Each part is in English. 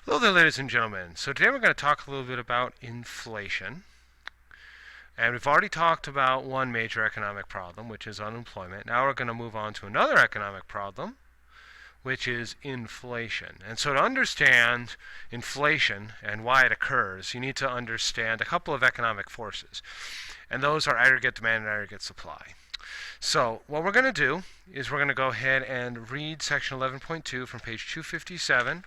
Hello there, ladies and gentlemen. So today we're going to talk a little bit about inflation. And we've already talked about one major economic problem, which is unemployment. Now we're going to move on to another economic problem, which is inflation. And so to understand inflation and why it occurs, you need to understand a couple of economic forces. And those are aggregate demand and aggregate supply. So what we're going to do is we're going to go ahead and read section 11.2 from page 257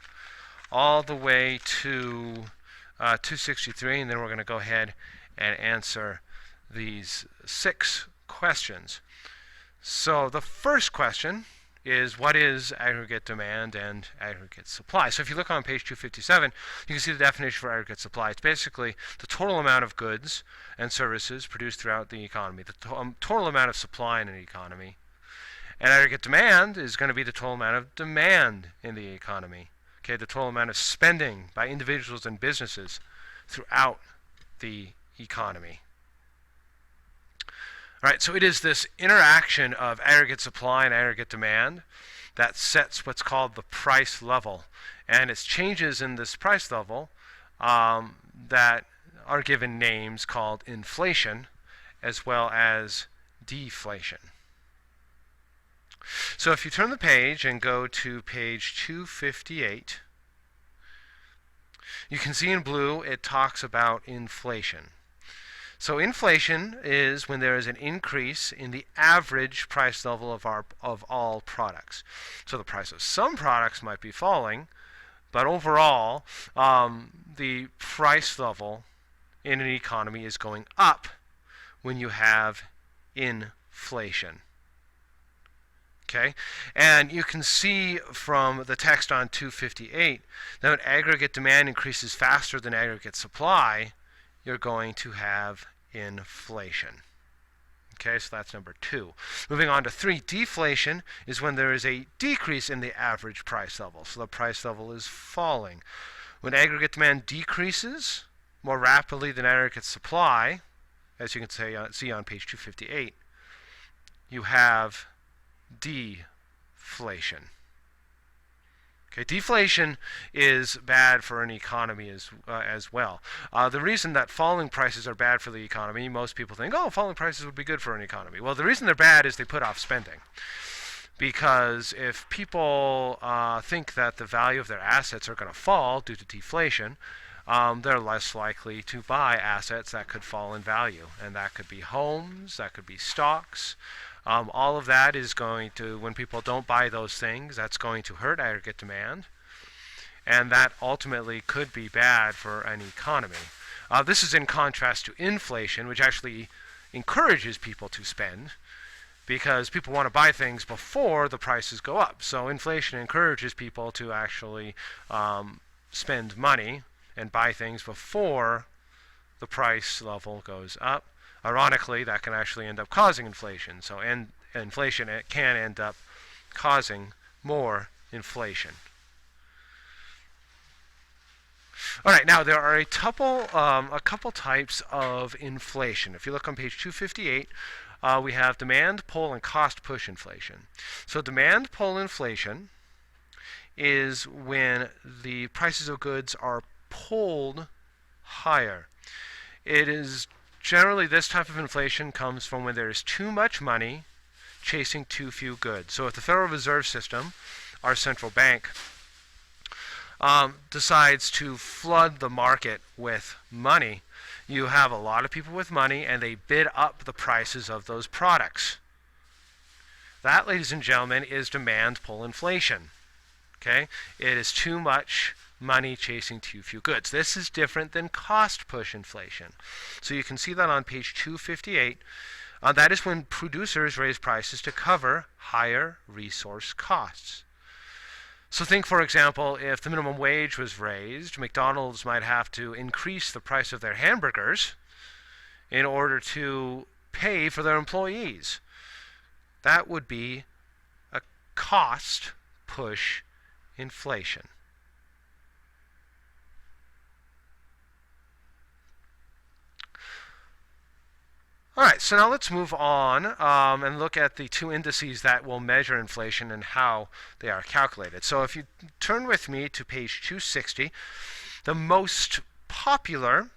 all the way to 263, and then we're going to go ahead and answer these 6 questions. So the first question is, what is aggregate demand and aggregate supply? So if you look on page 257, you can see the definition for aggregate supply. It's basically the total amount of goods and services produced throughout the economy, the total amount of supply in an economy. And aggregate demand is going to be the total amount of demand in the economy. Okay, the total amount of spending by individuals and businesses throughout the economy. All right, so it is this interaction of aggregate supply and aggregate demand that sets what's called the price level. And it's changes in this price level that are given names called inflation as well as deflation. So if you turn the page and go to page 258, you can see in blue it talks about inflation. So inflation is when there is an increase in the average price level of all products. So the price of some products might be falling, but overall the price level in an economy is going up when you have inflation. Okay, and you can see from the text on 258 that when aggregate demand increases faster than aggregate supply, you're going to have inflation. Okay, so that's number 2. Moving on to 3, deflation is when there is a decrease in the average price level. So the price level is falling. When aggregate demand decreases more rapidly than aggregate supply, as you can see on page 258, you have deflation. Okay, deflation is bad for an economy as well. The reason that falling prices are bad for the economy, most people think, oh, falling prices would be good for an economy. Well, the reason they're bad is they put off spending. Because if people think that the value of their assets are going to fall due to deflation, they're less likely to buy assets that could fall in value. And that could be homes, that could be stocks. All of that is going to, when people don't buy those things, that's going to hurt aggregate demand. And that ultimately could be bad for an economy. This is in contrast to inflation, which actually encourages people to spend, because people want to buy things before the prices go up. So inflation encourages people to actually spend money and buy things before the price level goes up. Ironically, that can actually end up causing inflation. So inflation, it can end up causing more inflation. All right, now there are a couple types of inflation. If you look on page 258, we have demand pull and cost push inflation. So demand pull inflation is when the prices of goods are pulled higher. It is generally, this type of inflation comes from when there is too much money chasing too few goods. So if the Federal Reserve System, our central bank, decides to flood the market with money, you have a lot of people with money and they bid up the prices of those products. That, ladies and gentlemen, is demand pull inflation. Okay? It is too much money chasing too few goods. This is different than cost push inflation. So you can see that on page 258. That is when producers raise prices to cover higher resource costs. So think, for example, if the minimum wage was raised, McDonald's might have to increase the price of their hamburgers in order to pay for their employees. That would be a cost push inflation. All right, so now let's move on and look at the two indices that will measure inflation and how they are calculated. So if you turn with me to page 260, the most popular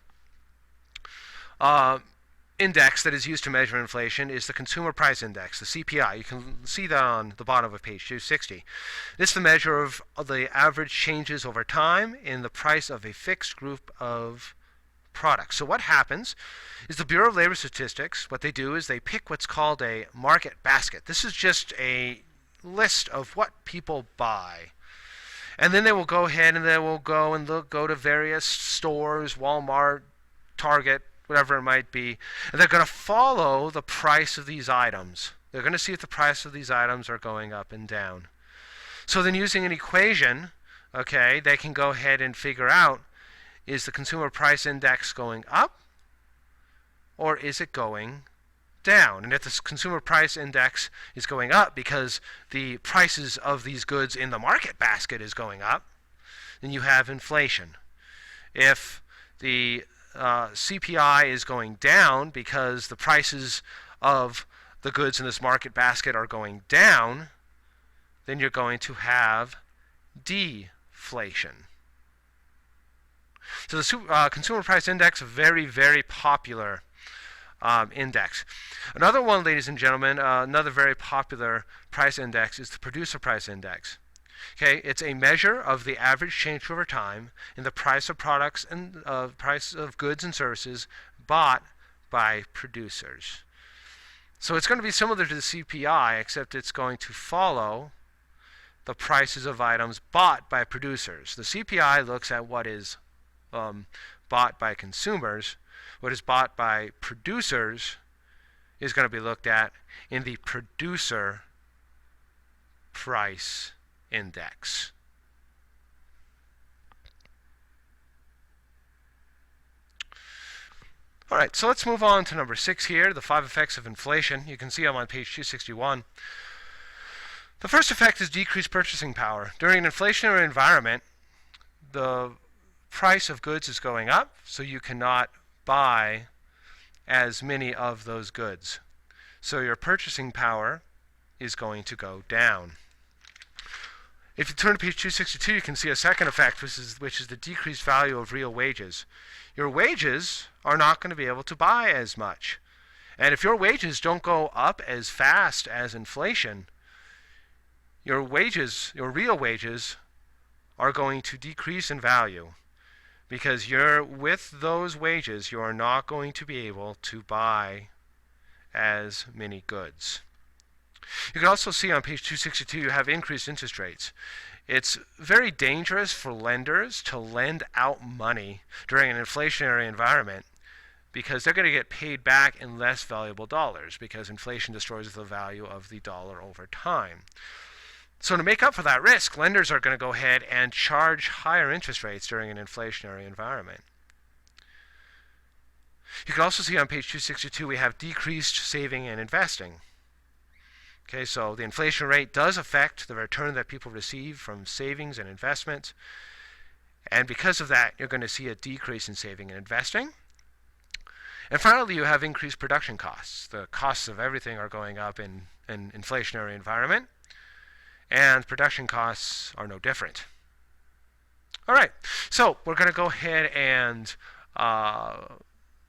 index that is used to measure inflation is the Consumer Price Index, the CPI. You can see that on the bottom of page 260. This is the measure of the average changes over time in the price of a fixed group of products. So what happens is the Bureau of Labor Statistics, what they do is they pick what's called a market basket. This is just a list of what people buy. And then they will go ahead and they will go and go to various stores, Walmart, Target, whatever it might be, and they're going to follow the price of these items. They're going to see if the price of these items are going up and down. So then using an equation, okay, they can go ahead and figure out, is the Consumer Price Index going up or is it going down? And if the Consumer Price Index is going up because the prices of these goods in the market basket is going up, then you have inflation. If the CPI is going down because the prices of the goods in this market basket are going down, then you're going to have deflation. So the Consumer Price Index, a very, very popular index. Another one, ladies and gentlemen, another very popular price index is the Producer Price Index. Okay, it's a measure of the average change over time in the price of products and price of goods and services bought by producers. So it's going to be similar to the CPI, except it's going to follow the prices of items bought by producers. The CPI looks at what is bought by consumers. What is bought by producers is going to be looked at in the Producer Price Index. All right, so let's move on to number 6 here, the 5 effects of inflation. You can see I'm on page 261. The first effect is decreased purchasing power. During an inflationary environment, the price of goods is going up, so you cannot buy as many of those goods. So your purchasing power is going to go down. If you turn to page 262, you can see a second effect, which is the decreased value of real wages. Your wages are not going to be able to buy as much. And if your wages don't go up as fast as inflation, your real wages, are going to decrease in value. Because with those wages, you are not going to be able to buy as many goods. You can also see on page 262 you have increased interest rates. It's very dangerous for lenders to lend out money during an inflationary environment because they're going to get paid back in less valuable dollars because inflation destroys the value of the dollar over time. So to make up for that risk, lenders are going to go ahead and charge higher interest rates during an inflationary environment. You can also see on page 262 we have decreased saving and investing. Okay, so the inflation rate does affect the return that people receive from savings and investments. And because of that, you're going to see a decrease in saving and investing. And finally, you have increased production costs. The costs of everything are going up in an inflationary environment. And production costs are no different. All right, so we're going to go ahead and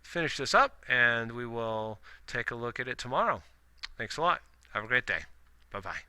finish this up, and we will take a look at it tomorrow. Thanks a lot. Have a great day. Bye-bye.